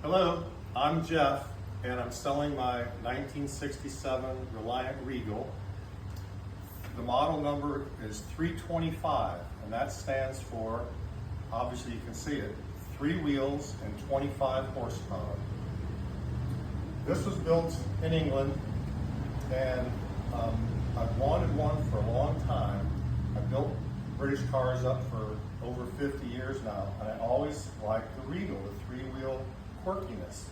Hello, I'm Jeff, and I'm selling my 1967 Reliant Regal. The model number is 325, and that stands for, obviously you can see it, 3 wheels and 25 horsepower. This was built in England, and I've wanted one for a long time. I've built British cars up for over 50 years now, and I always liked the Regal, the 3-wheel quirkiness.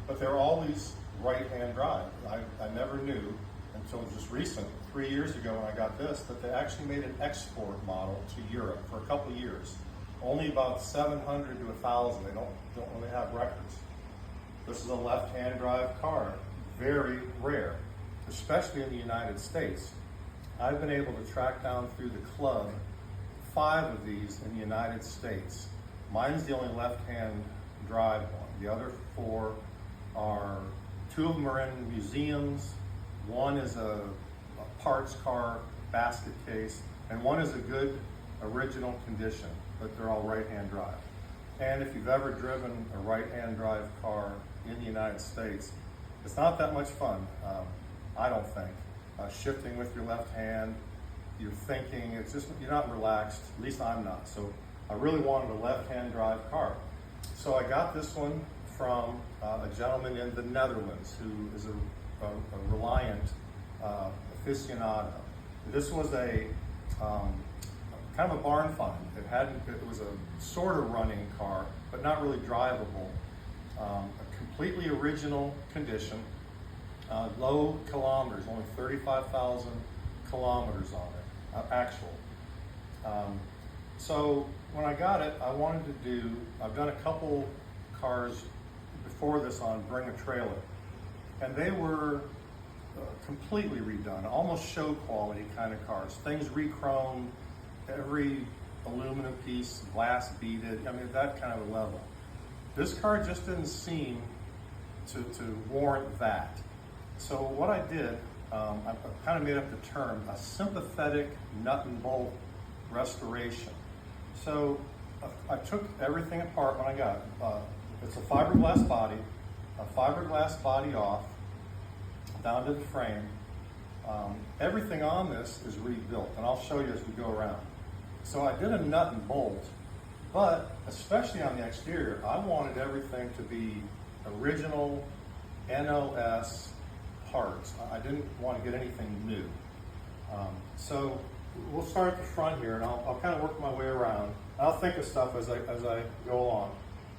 But they're always right-hand drive. I never knew until just recent, 3 years ago when I got this, that they actually made an export model to Europe for a couple of years. Only about 700 to 1,000. They don't really have records. This is a left-hand drive car, very rare, especially in the United States. I've been able to track down through the club 5 of these in the United States. Mine's the only left-hand drive one. The other 4 are, 2 of them are in museums, 1 is a parts car basket case, and 1 is a good original condition, but they're all right-hand drive. And if you've ever driven a right-hand drive car in the United States, it's not that much fun, I don't think. Shifting with your left hand, you're thinking, it's just, you're not relaxed, at least I'm not. So I really wanted a left-hand drive car. So I got this one from a gentleman in the Netherlands who is a Reliant aficionado. This was a kind of a barn find. It was a sort of running car, but not really drivable. A completely original condition, low kilometers, only 35,000 kilometers on it, actual. So when I got it, I wanted to do, I've done a couple cars before this on Bring a Trailer, and they were completely redone, almost show quality kind of cars. Things re-chromed, every aluminum piece, glass beaded, I mean, that kind of a level. This car just didn't seem to warrant that. So what I did, I kind of made up the term, a sympathetic nut and bolt restoration. So I took everything apart when I got it. It's a fiberglass body off, down to the frame. Everything on this is rebuilt, and I'll show you as we go around. So I did a nut and bolt, but especially on the exterior, I wanted everything to be original NOS parts. I didn't want to get anything new. So we'll start at the front here, and I'll kind of work my way around. I'll think of stuff as I go along.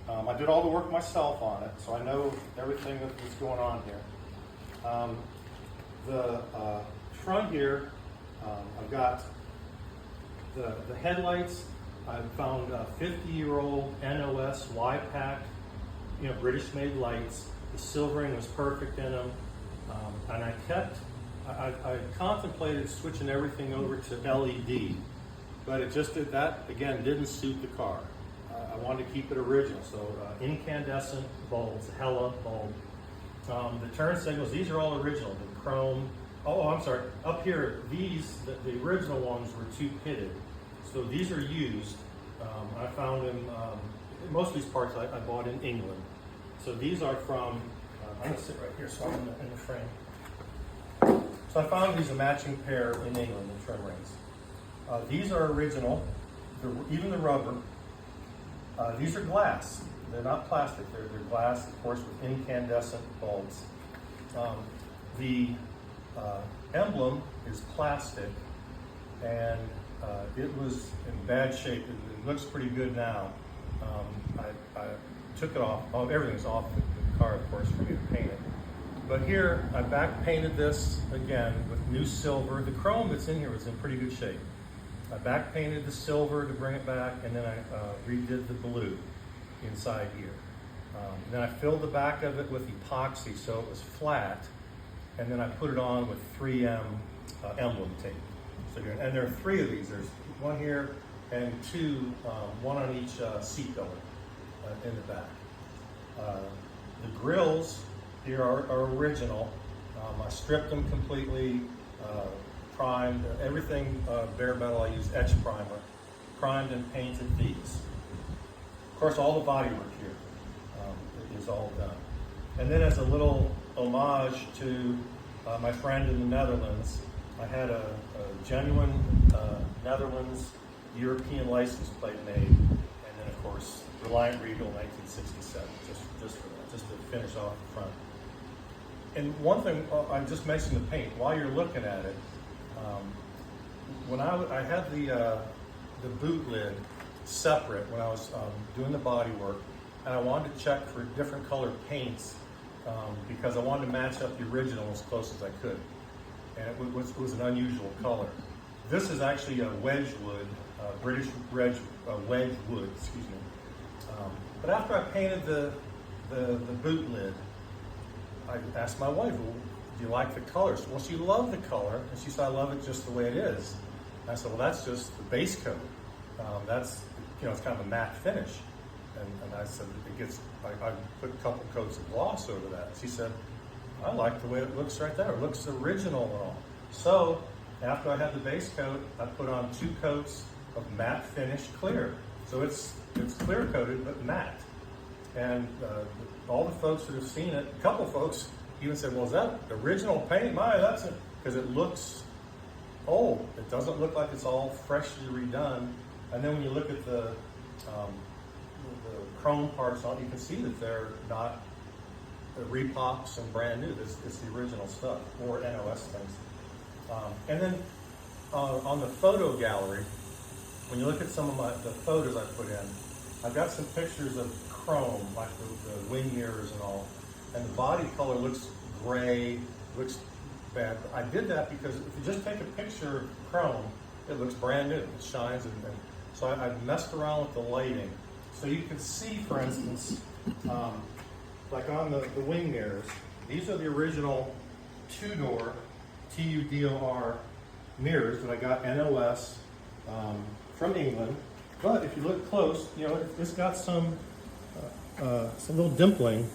I did all the work myself on it, so I know everything that's going on here. The front here, I've got the headlights. I've found 50-year-old NOS Y-pack, British-made lights. The silvering was perfect in them, and I contemplated switching everything over to LED, but it just didn't suit the car. I wanted to keep it original, so incandescent bulbs, Hella bulb. The turn signals, these are all original, the chrome. Oh, I'm sorry, up here, the original ones were 2-pitted, so these are used. I found them, most of these parts I bought in England. So these are from, I'm gonna sit right here so I'm in the frame. So I found these a matching pair in England, the trim rings. These are original, even the rubber. These are glass. They're not plastic, they're glass, of course, with incandescent bulbs. The emblem is plastic, and it was in bad shape. It looks pretty good now. I took it off. Oh, everything's off the car, of course, for me to paint it. But here, I back painted this again with new silver. The chrome that's in here was in pretty good shape. I back painted the silver to bring it back, and then I redid the blue inside here. Then I filled the back of it with epoxy so it was flat, and then I put it on with 3M emblem tape. So and there are 3 of these. There's 1 here and 2, 1 on each seat pillar in the back. The grills here are original. I stripped them completely, primed, everything bare metal. I used etch primer, primed and painted these. Of course, all the bodywork here. is all done. And then as a little homage to my friend in the Netherlands, I had a genuine Netherlands European license plate made, and then of course Reliant Regal 1967, just for that, just to finish off the front. And one thing, I just mentioned the paint. While you're looking at it, when I had the boot lid separate when I was doing the body work, and I wanted to check for different colored paints because I wanted to match up the original as close as I could. And it was an unusual color. This is actually a Wedgwood, British Wedgwood, excuse me. But after I painted the boot lid, I asked my wife, well, do you like the colors? Well, she loved the color, and she said, I love it just the way it is. And I said, well, that's just the base coat. That's, it's kind of a matte finish. And I said, I put a couple coats of gloss over that. She said, I like the way it looks right there. It looks original and all. So after I had the base coat, I put on 2 coats of matte finish clear. So it's clear coated, but matte. And all the folks that have seen it, a couple folks even said, well, is that original paint? That's it. Because it looks old. It doesn't look like it's all freshly redone. And then when you look at the chrome parts on it, you can see that they're not repops and brand new. It's the original stuff, or NOS things. And then on the photo gallery, when you look at some of the photos I put in, I've got some pictures of chrome, like the wing mirrors and all, and the body color looks gray, looks bad. I did that because if you just take a picture of chrome, it looks brand new. It shines, and so I messed around with the lighting. So you can see, for instance, like on the wing mirrors, these are the original 2-door TUDOR mirrors that I got NOS from England. But if you look close, it's got some little dimpling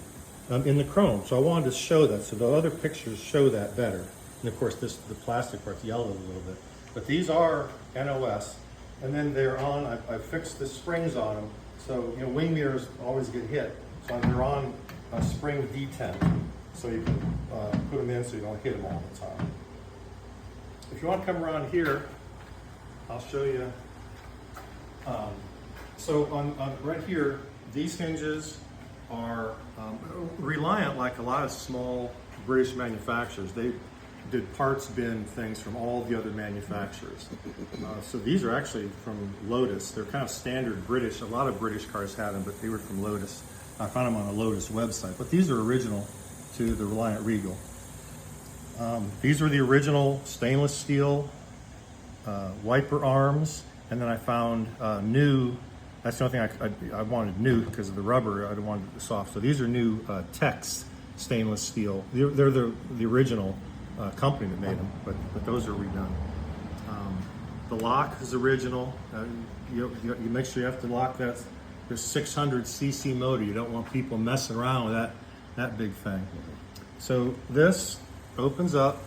in the chrome. So I wanted to show that. So the other pictures show that better. And of course, the plastic part's yellowed a little bit. But these are NOS. And then they're on, I fixed the springs on them. So, wing mirrors always get hit. So they're on a spring D10. So you can put them in so you don't hit them all the time. If you want to come around here, I'll show you. So on right here, these hinges are Reliant, like a lot of small British manufacturers. They did parts bin things from all the other manufacturers. So these are actually from Lotus. They're kind of standard British. A lot of British cars had them, but they were from Lotus. I found them on a Lotus website, but these are original to the Reliant Regal. These are the original stainless steel wiper arms, and then I found new. That's the only thing I wanted new because of the rubber. I didn't want it soft. So these are new Tex stainless steel. They're the original company that made them, but those are redone. The lock is original. You make sure you have to lock that. There's 600cc motor. You don't want people messing around with that big thing. So this opens up.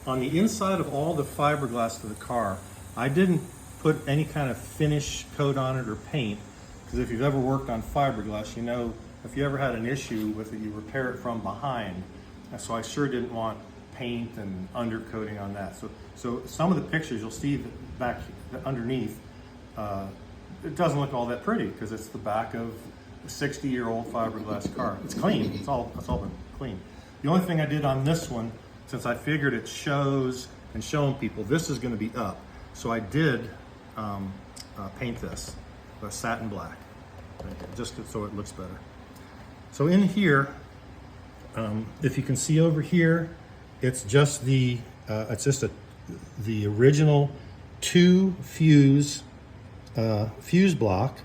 On the inside of all the fiberglass of the car, I didn't put any kind of finish coat on it or paint, because if you've ever worked on fiberglass, if you ever had an issue with it, you repair it from behind. And so I sure didn't want paint and undercoating on that. So some of the pictures you'll see back underneath, it doesn't look all that pretty because it's the back of a 60-year-old fiberglass car. It's clean. It's all been clean. The only thing I did on this one, since I figured it shows and showing people this is going to be up, so I did paint this satin black, just so it looks better. So in here, if you can see over here, it's just the original 2 fuse block,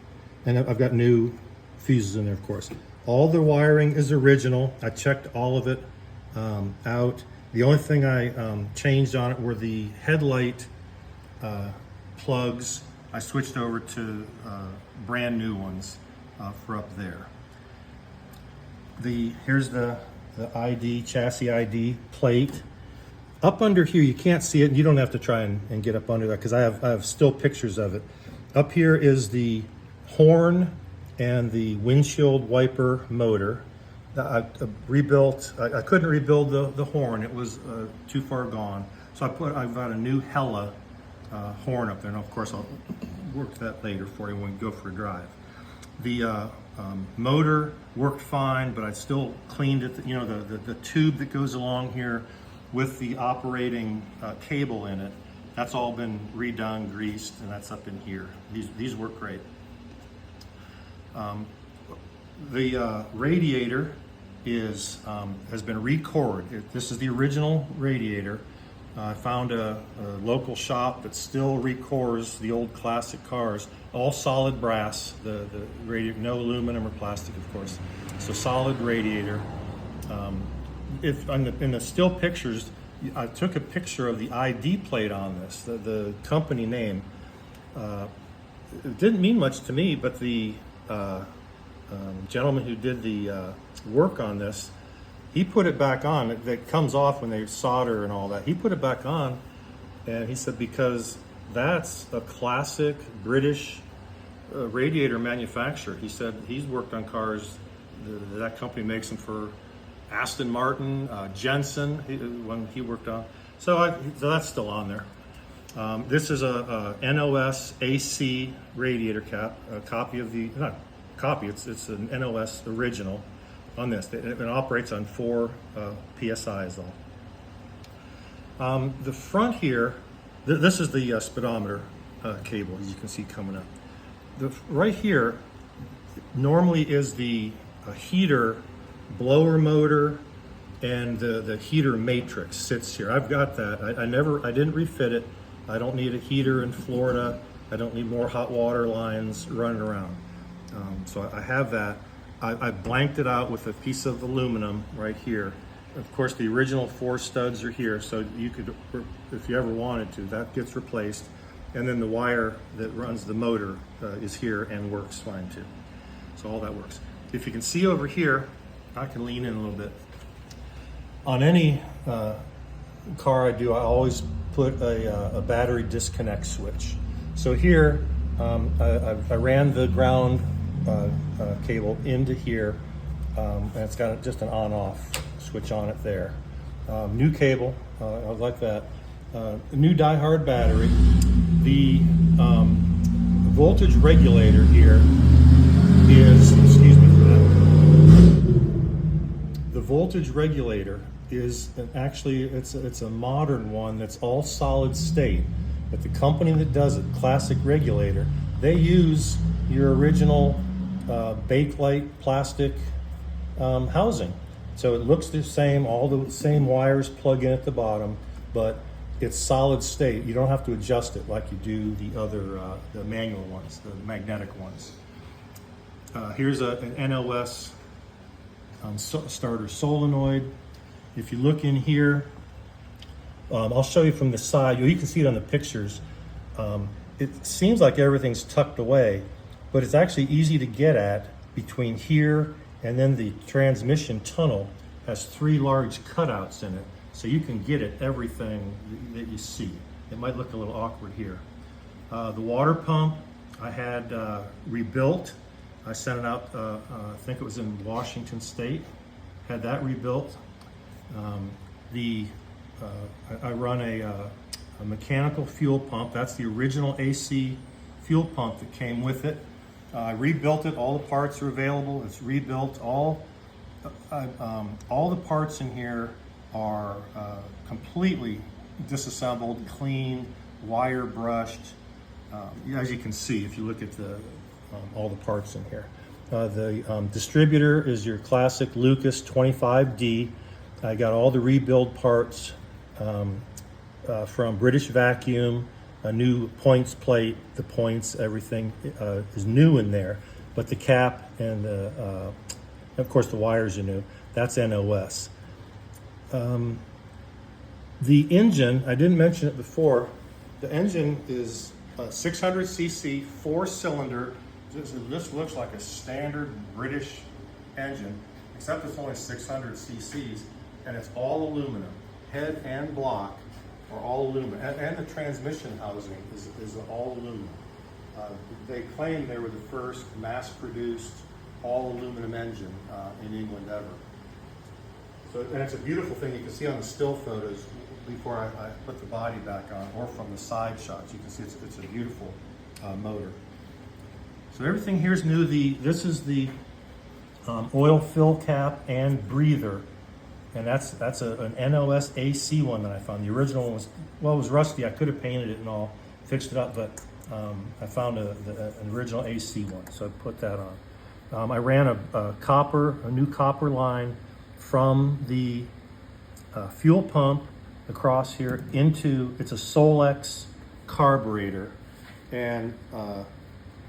and I've got new fuses in there, of course. All the wiring is original. I checked all of it out. The only thing I changed on it were the headlight plugs. I switched over to brand new ones for up there. Here's the chassis ID plate. Up under here, you can't see it, and you don't have to try and get up under that because I have still pictures of it. Up here is the horn and the windshield wiper motor. I rebuilt, I couldn't rebuild the horn, it was too far gone. So I've got a new Hella horn up there, and of course I'll work that later for you when we go for a drive. The motor worked fine, but I still cleaned it, you know, the tube that goes along here with the operating cable in it, that's all been redone, greased, and that's up in here. These work great. The radiator has been re-cored. This is the original radiator. I found a local shop that still re-cores the old classic cars, all solid brass. The radiator, no aluminum or plastic, of course. So solid radiator. In the still pictures, I took a picture of the ID plate on this, the company name. It didn't mean much to me, but the gentleman who did the work on this, he put it back on. It comes off when they solder and all that. He put it back on, and he said because that's a classic British radiator manufacturer. He said he's worked on cars, that company makes them for Aston Martin, Jensen, when he worked on. So that's still on there. This is a NOS AC radiator cap, a copy of the, not copy, it's an NOS original on this. It operates on 4 PSI is all. The front here, this is the speedometer cable, as you can see coming up. Right here normally is the heater blower motor, and the heater matrix sits here. I've got that. I didn't refit it. I don't need a heater in Florida. I don't need more hot water lines running around. So I have that. I blanked it out with a piece of aluminum right here. Of course, the original 4 studs are here, so you could, if you ever wanted to, that gets replaced. And then the wire that runs the motor is here and works fine too. So all that works. If you can see over here, I can lean in a little bit. On any car I do, I always put a battery disconnect switch. So here, I ran the ground cable into here, and it's got just an on-off switch on it there. New cable, I like that. New die-hard battery. The voltage regulator here is, excuse me for that. The voltage regulator is actually, it's a modern one that's all solid state. But the company that does it, Classic Regulator, they use your original Bakelite plastic housing. So it looks the same, all the same wires plug in at the bottom, but it's solid state. You don't have to adjust it like you do the other, the manual ones, the magnetic ones. Here's an NOS starter solenoid. If you look in here, I'll show you from the side. You can see it on the pictures. It seems like everything's tucked away, but it's actually easy to get at. Between here and then the transmission tunnel has 3 large cutouts in it, so you can get at everything that you see. It might look a little awkward here. The water pump I had rebuilt. I sent it out, I think it was in Washington State, had that rebuilt. I run a mechanical fuel pump. That's the original AC fuel pump that came with it. I rebuilt it. All the parts are available. It's rebuilt. All the parts in here are completely disassembled, clean, wire brushed. As you can see, if you look at all the parts in here. The distributor is your classic Lucas 25D. I got all the rebuild parts from British Vacuum, a new points plate, the points, everything is new in there, but the cap and of course the wires are new. That's NOS. The engine, I didn't mention it before, the engine is 600cc, 4-cylinder. This looks like a standard British engine, except it's only 600 cc's, and it's all aluminum. Head and block are all aluminum, and the transmission housing is all aluminum. They claim they were the first mass-produced all-aluminum engine in England ever. So, and it's a beautiful thing. You can see on the still photos before I put the body back on, or from the side shots. You can see it's a beautiful motor. So everything here is new. This is the oil fill cap and breather, and that's an NOS AC one that I found. The original one was, well, it was rusty. I could have painted it and all, fixed it up, but I found an original AC one, so I put that on. I ran a new copper line from the fuel pump across here into, it's a Solex carburetor, and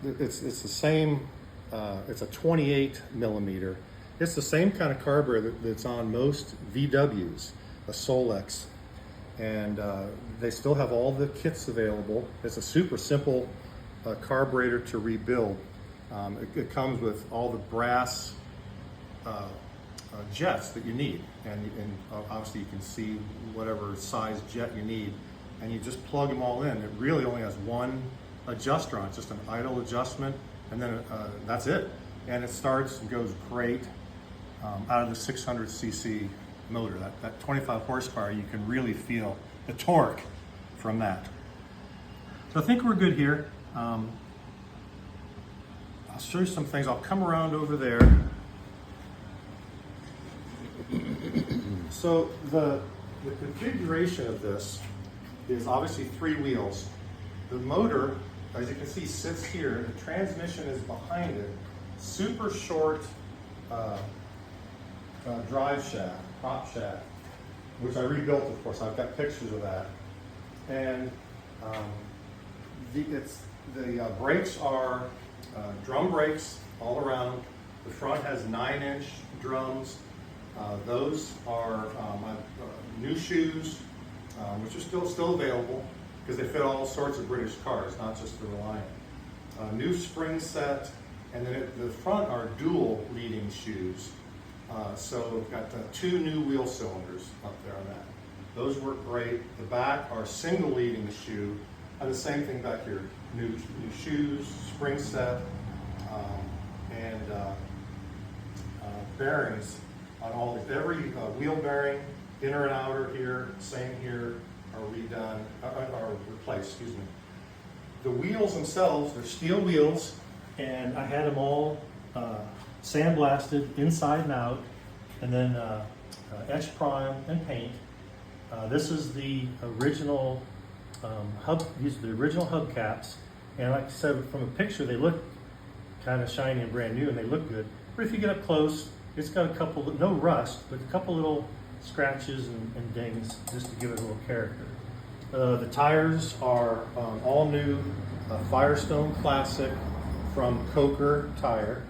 it's the same, it's a 28 millimeter. It's the same kind of carburetor that's on most VWs, a Solex. And they still have all the kits available. It's a super simple carburetor to rebuild. It comes with all the brass jets that you need. And obviously you can see whatever size jet you need. And you just plug them all in. It really only has one adjuster on it, just an idle adjustment. And then that's it. And it starts and goes great out of the 600cc motor. That 25 horsepower, you can really feel the torque from that. So I think we're good here. I'll show you some things. I'll come around over there. So the configuration of this is obviously 3 wheels. The motor, as you can see, sits here. The transmission is behind it. Super short drive shaft, prop shaft, which I rebuilt, of course. I've got pictures of that. And the brakes are drum brakes all around. The front has 9-inch drums. Those are my new shoes, which are still available because they fit all sorts of British cars, not just the Reliant. New spring set, and then the front are dual leading shoes. So we've got 2 new wheel cylinders up there on that. Those work great. The back are single leading shoe, and the same thing back here. New shoes, spring set, and bearings on all these. Every wheel bearing, inner and outer here, same here, are redone, are replaced, excuse me. The wheels themselves, they're steel wheels, and I had them all sandblasted inside and out, and then etch prime and paint. This is the original hub. These are the original hubcaps, and like I said, from a picture, they look kind of shiny and brand new, and they look good. But if you get up close, it's got a couple, no rust, but a couple little scratches and dings just to give it a little character. The tires are all new Firestone Classic from Coker Tire.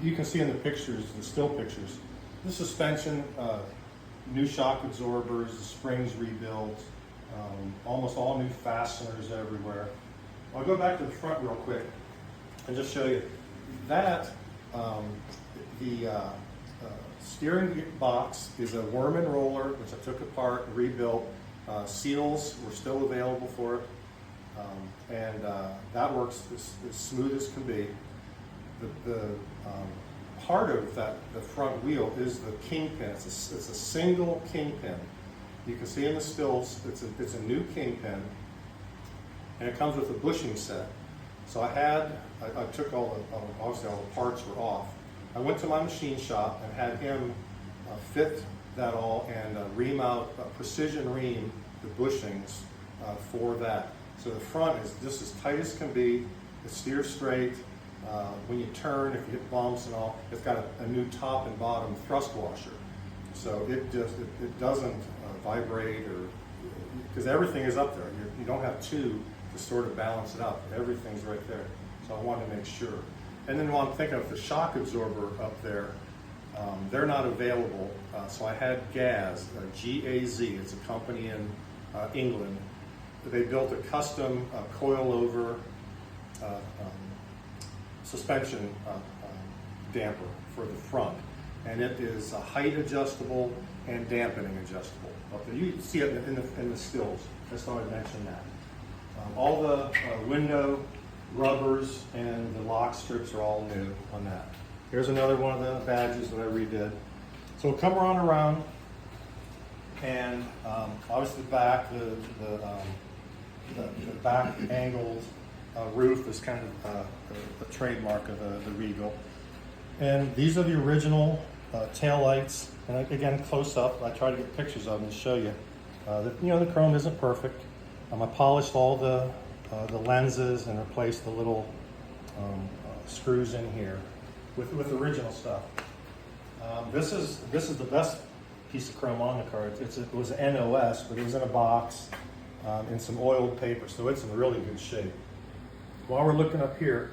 You can see in the pictures, the still pictures, the suspension, new shock absorbers, the springs rebuilt, almost all new fasteners everywhere. I'll go back to the front real quick and just show you that the steering box is a worm and roller, which I took apart and rebuilt. Seals were still available for it, and that works as smooth as can be. The part of the front wheel is the kingpin. It's a single kingpin. You can see in the stills, it's a new kingpin, and it comes with a bushing set. So I took obviously all the parts were off. I went to my machine shop and had him fit that all and ream out, precision ream the bushings for that. So the front is just as tight as can be. It steers straight. When you turn, if you hit bumps and all, it's got a new top and bottom thrust washer. So it doesn't vibrate, or because everything is up there. You don't have 2 to sort of balance it out. Everything's right there. So I wanted to make sure. And then while I'm thinking of the shock absorber up there, they're not available. So I had Gaz, G-A-Z. It's a company in England. They built a custom coil-over suspension damper for the front. And it is height adjustable and dampening adjustable. You see it in the stills. Just thought I'd mention that. All the window rubbers and the lock strips are all new on that. Here's another one of the badges that I redid. So we'll come around, and obviously the back, the back angled roof is kind of a trademark of the Regal. And these are the original tail lights. And again, close up, I try to get pictures of them to show you. The chrome isn't perfect. I polished all the lenses and replaced the little screws in here with original stuff. This is the best piece of chrome on the car. It was an NOS, but it was in a box in some oiled paper, so it's in really good shape. While we're looking up here,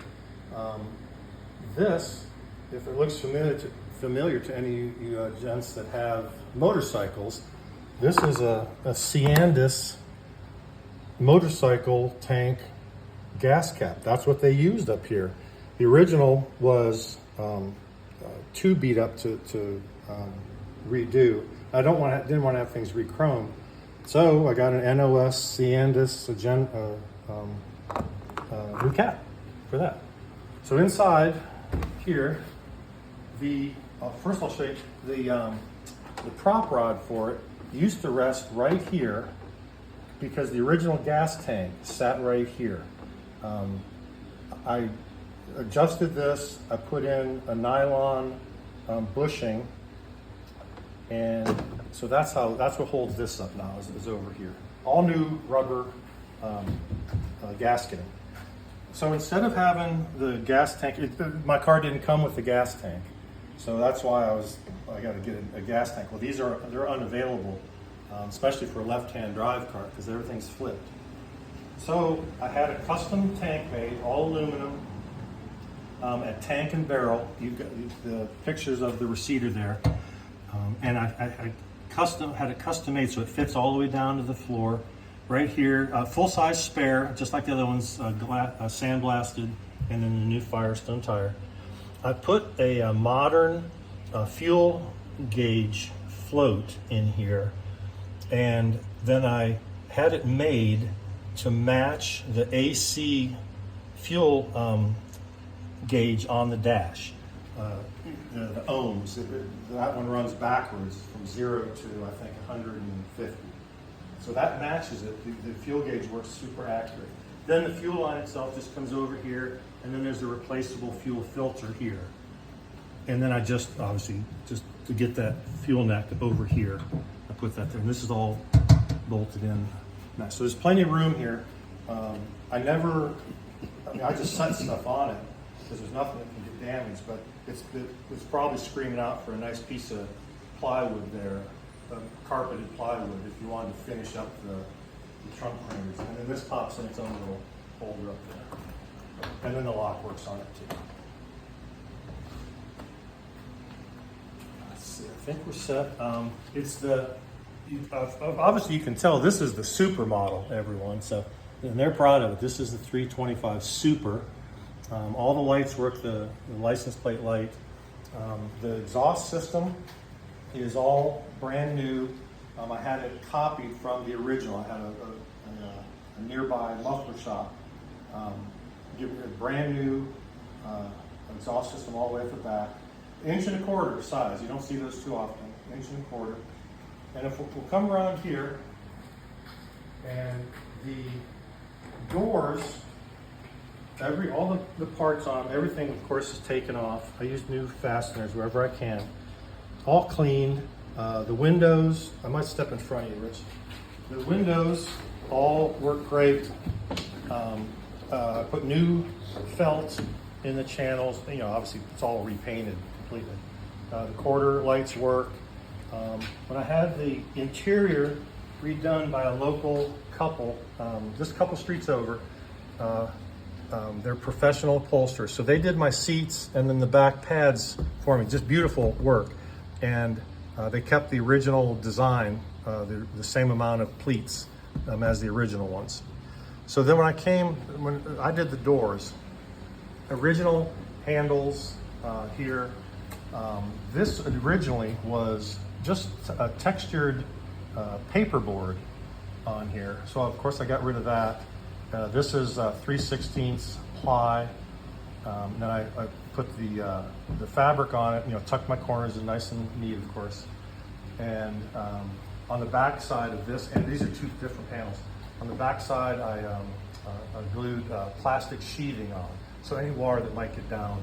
this, if it looks familiar to any of you gents that have motorcycles, this is a Ciandis motorcycle tank gas cap. That's what they used up here. The original was too beat up to redo. I didn't want to have things re-chrome, so I got an NOS Ciandis new cap for that. So inside here, first I'll show you the prop rod for it used to rest right here because the original gas tank sat right here. I adjusted this, I put in a nylon bushing, and so that's what holds this up now, is over here. All new rubber gasketing. So instead of having the gas tank, my car didn't come with the gas tank. So that's why I got to get a gas tank. Well, they're unavailable, especially for a left-hand drive car, because everything's flipped. So I had a custom tank made, all aluminum, at Tank and Barrel. You've got the pictures of the receiver there. And I had it custom made so it fits all the way down to the floor. Right here, full-size spare, just like the other ones, sandblasted, and then the new Firestone tire. I put a modern fuel gauge float in here, and then I had it made to match the AC fuel gauge on the dash. The ohms, that one runs backwards from 0 to, I think, 150. So that matches it. The fuel gauge works super accurate. Then the fuel line itself just comes over here, and then there's a replaceable fuel filter here. And then I obviously, to get that fuel neck over here, I put that there. And this is all bolted in. So there's plenty of room here. I just set stuff on it because there's nothing that can get damaged, but it's probably screaming out for a nice piece of plywood there, carpeted plywood, if you wanted to finish up the trunk frames. And then this pops in its own little holder up there. And then the lock works on it too. Let's see, I think we're set. Obviously you can tell this is the Super model, everyone. So, and they're proud of it. This is the 325 Super. All the lights work, the license plate light. The exhaust system is all brand new. I had it copied from the original. I had a nearby muffler shop give me a brand new exhaust system all the way at the back. 1.25 inch size. You don't see those too often. 1.25 inch. And if we'll come around here, and the doors, all the parts on, everything of course is taken off. I use new fasteners wherever I can. All cleaned. The windows, I might step in front of you, Rich. The windows all work great. I put new felt in the channels. Obviously it's all repainted completely. The quarter lights work. When I had the interior redone by a local couple, just a couple streets over, they're professional upholsterers. So they did my seats and then the back pads for me, just beautiful work. And they kept the original design, the same amount of pleats as the original ones. So then when I did the doors, original handles here. This originally was just a textured paperboard on here. So of course I got rid of that. This is 3/16 ply. Then I put the fabric on it, tuck my corners in nice and neat, of course. And on the back side of this, and these are two different panels. On the back side, I glued plastic sheathing on, so any water that might get down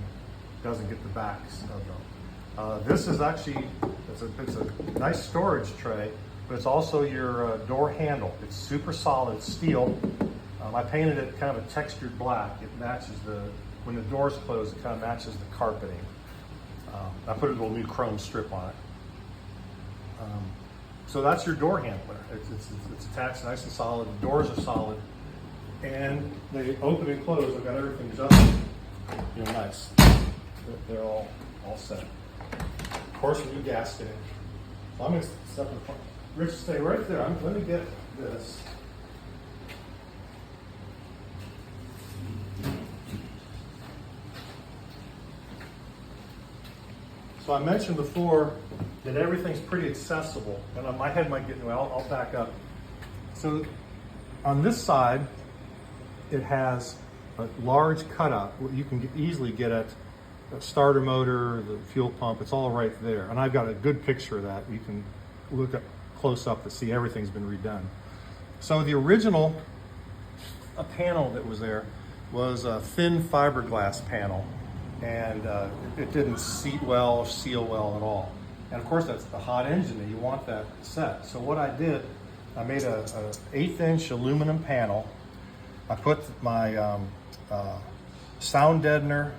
doesn't get the backs of them. This is actually, it's a nice storage tray, but it's also your door handle. It's super solid steel. I painted it kind of a textured black. It matches when the doors close, it kind of matches the carpeting. I put a little new chrome strip on it. So that's your door handler. It's attached nice and solid. The doors are solid. And they open and close. I've got everything just, nice. They're all set. Of course, a new gasket. So I'm going to step in front. Rich, stay right there. Let me get this. So I mentioned before that everything's pretty accessible, and my head might get in the way. I'll back up. So on this side, it has a large cutout where you can easily get at the starter motor, the fuel pump. It's all right there, and I've got a good picture of that. You can look up close up to see everything's been redone. So the original panel that was there was a thin fiberglass panel, and it didn't seat well or seal well at all. And of course, that's the hot engine, and you want that set. So what I did, I made a 1/8" aluminum panel. I put my sound deadener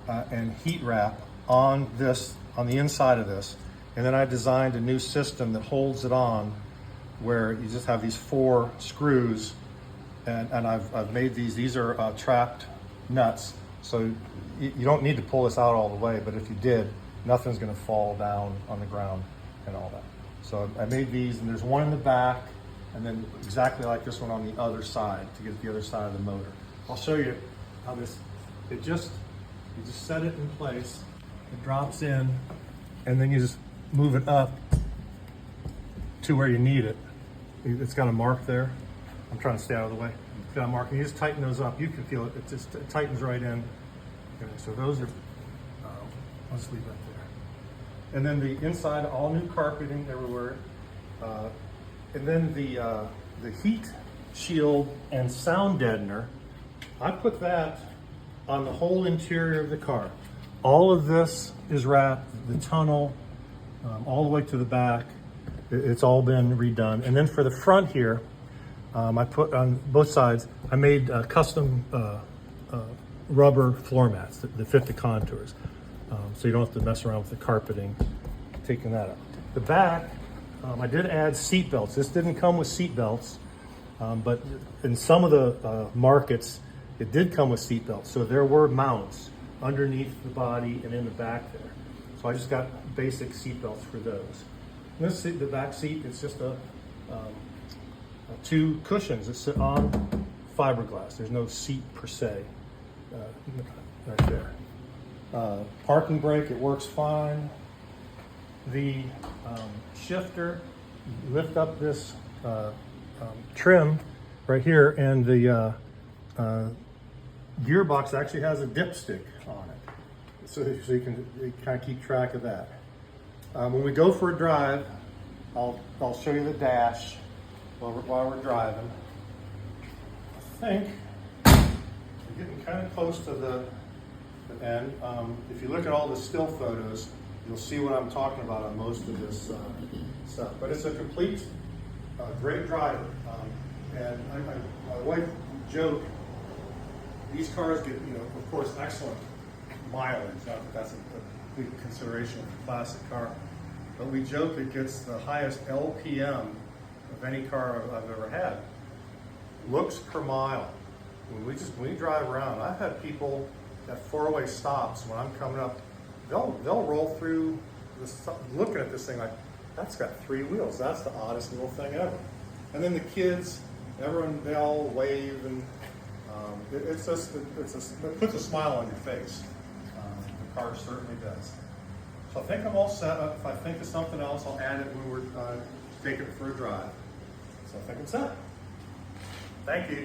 and heat wrap on the inside of this, and then I designed a new system that holds it on, where you just have these 4 screws, and I've made these are trapped nuts, so you don't need to pull this out all the way, but if you did, nothing's going to fall down on the ground and all that. So I made these, and there's one in the back, and then exactly like this one on the other side to get the other side of the motor. I'll show you how you just set it in place, it drops in, and then you just move it up to where you need it. It's got a mark there. I'm trying to stay out of the way. It's got a mark, and you just tighten those up. You can feel it, it tightens right in. Okay, so those are, I'll just leave that there. And then the inside, all new carpeting everywhere. And then the heat shield and sound deadener, I put that on the whole interior of the car. All of this is wrapped, the tunnel, all the way to the back. It's all been redone. And then for the front here, I put on both sides, I made custom rubber floor mats that fit the contours. So you don't have to mess around with the carpeting, taking that up. The back, I did add seat belts. This didn't come with seat belts, but in some of the markets, it did come with seat belts. So there were mounts underneath the body and in the back there. So I just got basic seat belts for those. And this the back seat, it's just 2 cushions that sit on fiberglass. There's no seat per se, right there. Parking brake, it works fine. The shifter, you lift up this trim right here, and the gearbox actually has a dipstick on it, so you can kind of keep track of that. When we go for a drive, I'll show you the dash while we're driving. I think we're getting kind of close to the end. If you look at all the still photos, you'll see what I'm talking about on most of this stuff. But it's a complete, great driver. And my wife joked, these cars get, of course, excellent mileage. Not that that's a big consideration of a classic car, but we joke it gets the highest LPM of any car I've ever had. Looks per mile. When we drive around, I've had people at 4-way stops when I'm coming up, they'll roll through this, looking at this thing like, that's got 3 wheels. That's the oddest little thing ever. And then the kids, everyone, they all wave, and it puts a smile on your face. The car certainly does. So I think I'm all set up. If I think of something else, I'll add it when we're taking it for a drive. So I think I'm set. Thank you.